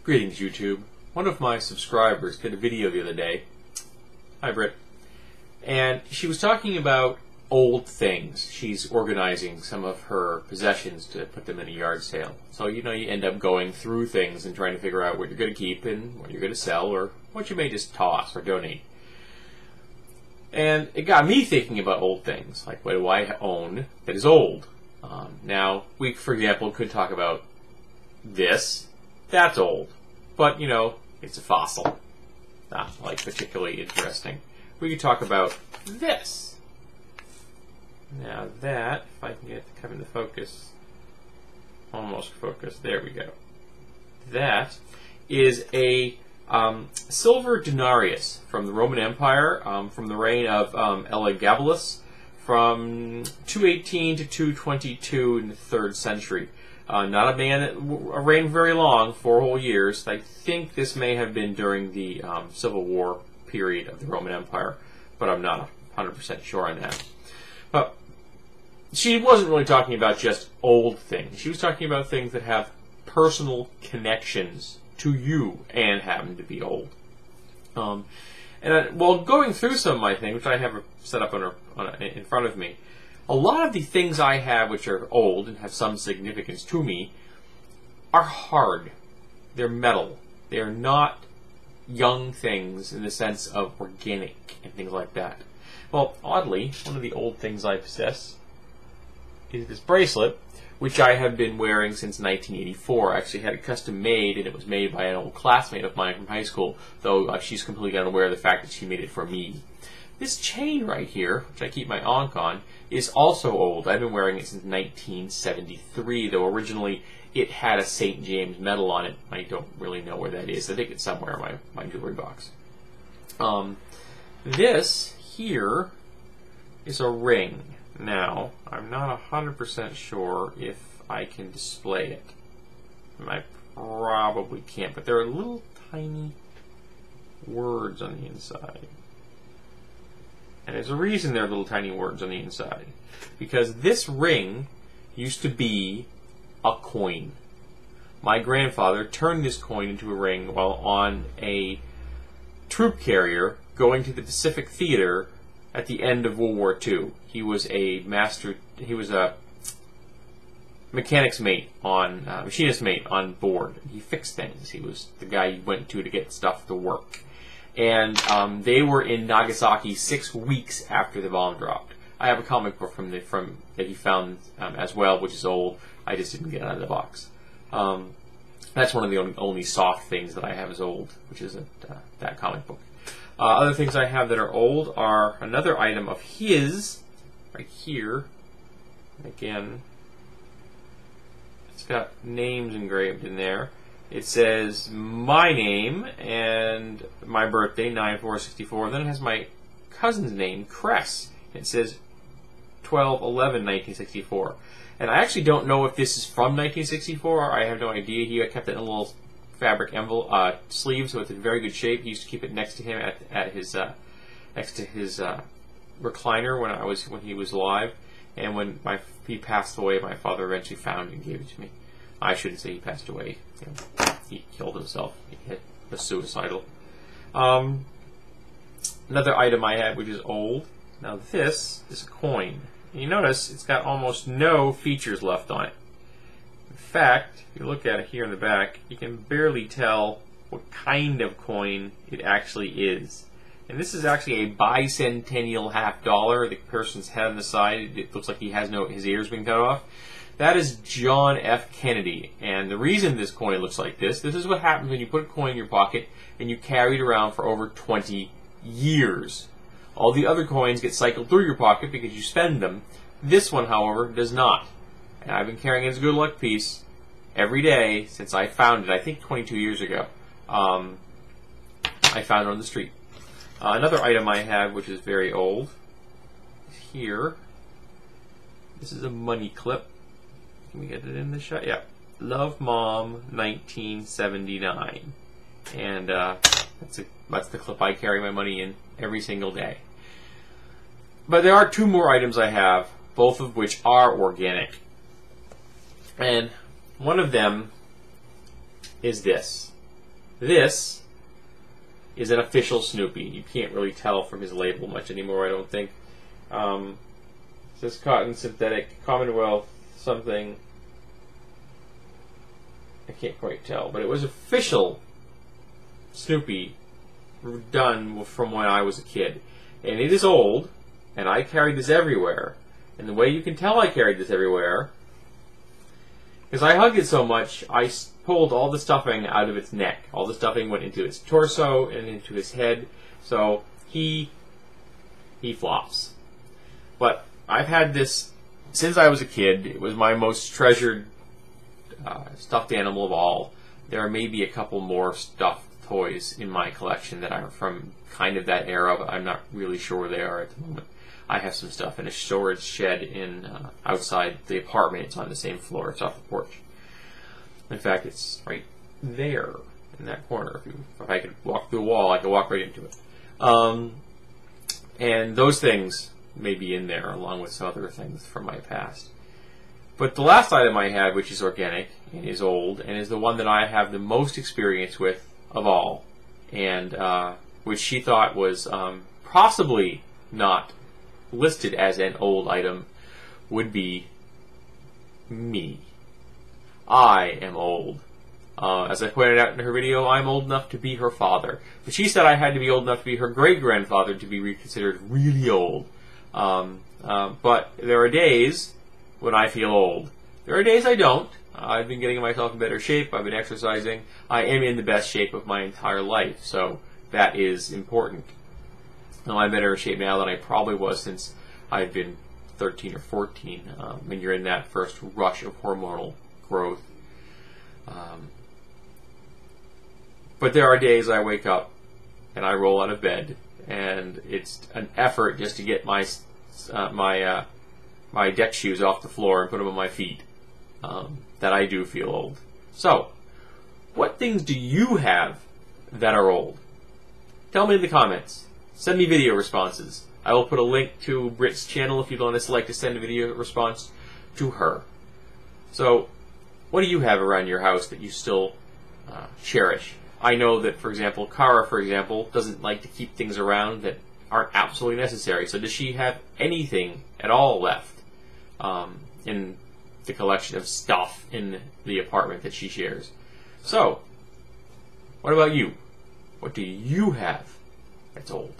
Greetings, YouTube. One of my subscribers did a video the other day. Hi, Britt. And she was talking about old things. She's organizing some of her possessions to put them in a yard sale. So, you end up going through things and trying to figure out what you're going to keep and what you're going to sell or what you may just toss or donate. And it got me thinking about old things. Like, what do I own that is old? Now, we, for example, could talk about this. That's old. But, it's a fossil. Not, particularly interesting. We could talk about this. Now that, if I can get it to come into focus, almost focus, there we go. That is a silver denarius from the Roman Empire, from the reign of Elagabalus, from 218 to 222 in the 3rd century. Not a man that reigned very long, 4 whole years. I think this may have been during the Civil War period of the Roman Empire, but I'm not 100% sure on that. But she wasn't really talking about just old things. She was talking about things that have personal connections to you and happen to be old. While going through some of my things, which I have set up in front of me, a lot of the things I have which are old and have some significance to me are hard. They're metal. They are not young things in the sense of organic and things like that. Well, oddly, one of the old things I possess is this bracelet, which I have been wearing since 1984. I actually had it custom made, and it was made by an old classmate of mine from high school, though she's completely unaware of the fact that she made it for me. This chain right here, which I keep my ankh on, is also old. I've been wearing it since 1973, though originally it had a St. James medal on it. I don't really know where that is. I think it's somewhere in my jewelry box. This here is a ring. Now, I'm not 100% sure if I can display it. I probably can't, but there are little tiny words on the inside. And there's a reason there are little tiny words on the inside. Because this ring used to be a coin. My grandfather turned this coin into a ring while on a troop carrier going to the Pacific Theater at the end of World War II. He was a mechanic's mate on, machinist mate on board. He fixed things. He was the guy you went to get stuff to work. And they were in Nagasaki 6 weeks after the bomb dropped. I have a comic book that he found as well, which is old. I just didn't get it out of the box. That's one of the only soft things that I have is old, which is that comic book. Other things I have that are old are another item of his, right here. Again, it's got names engraved in there. It says my name and my birthday, 9/4/64. Then it has my cousin's name, Cress. It says 12/11/1964. And I actually don't know if this is from 1964. I have no idea. He kept it in a little fabric envelope sleeve, so it's in very good shape. He used to keep it next to him at his next to his recliner when he was alive. And when he passed away, my father eventually found it and gave it to me. I shouldn't say he passed away. He killed himself. He was suicidal. Another item I have, which is old. Now this is a coin. And you notice it's got almost no features left on it. In fact, if you look at it here in the back, you can barely tell what kind of coin it actually is. And this is actually a bicentennial $50. The person's head on the side, it looks like he has his ears being cut off. That is John F. Kennedy, and the reason this coin looks like this is what happens when you put a coin in your pocket and you carry it around for over 20 years. All the other coins get cycled through your pocket because you spend them. This one, however, does not. And I've been carrying it as a good luck piece every day since I found it, I think 22 years ago. I found it on the street. Another item I have, which is very old, is here. This is a money clip. Can we get it in the shot? Yeah. Love Mom, 1979. And that's the clip I carry my money in every single day. But there are 2 more items I have, both of which are organic. And one of them is this. This is an official Snoopy. You can't really tell from his label much anymore, I don't think. It says cotton, synthetic, Commonwealth, something. I can't quite tell, but it was official Snoopy done from when I was a kid. And it is old, and I carried this everywhere. And the way you can tell I carried this everywhere, because I hugged it so much, I pulled all the stuffing out of its neck. All the stuffing went into its torso and into his head, so he flops. But I've had this since I was a kid. It was my most treasured stuffed animal of all. There are maybe a couple more stuffed toys in my collection that are from kind of that era, but I'm not really sure where they are at the moment. I have some stuff in a storage shed in outside the apartment. It's on the same floor. It's off the porch. In fact, it's right there in that corner. If I could walk through a wall, I could walk right into it. And those things may be in there along with some other things from my past. But the last item I have, which is organic and is old, and is the one that I have the most experience with of all, and which she thought was possibly not listed as an old item, would be me. I am old. As I pointed out in her video, I'm old enough to be her father. But she said I had to be old enough to be her great-grandfather to be considered really old. But there are days when I feel old. There are days I don't. I've been getting myself in better shape. I've been exercising. I am in the best shape of my entire life, so that is important. I'm in better shape now than I probably was since I've been 13 or 14, when you're in that first rush of hormonal growth. But there are days I wake up and I roll out of bed, and it's an effort just to get my deck shoes off the floor and put them on my feet, that I do feel old. So, what things do you have that are old? Tell me in the comments. Send me video responses. I will put a link to Britt's channel if you'd like to send a video response to her. So, what do you have around your house that you still cherish? I know that, for example, Kara, doesn't like to keep things around that aren't absolutely necessary. So does she have anything at all left in the collection of stuff in the apartment that she shares? So, what about you? What do you have that's old?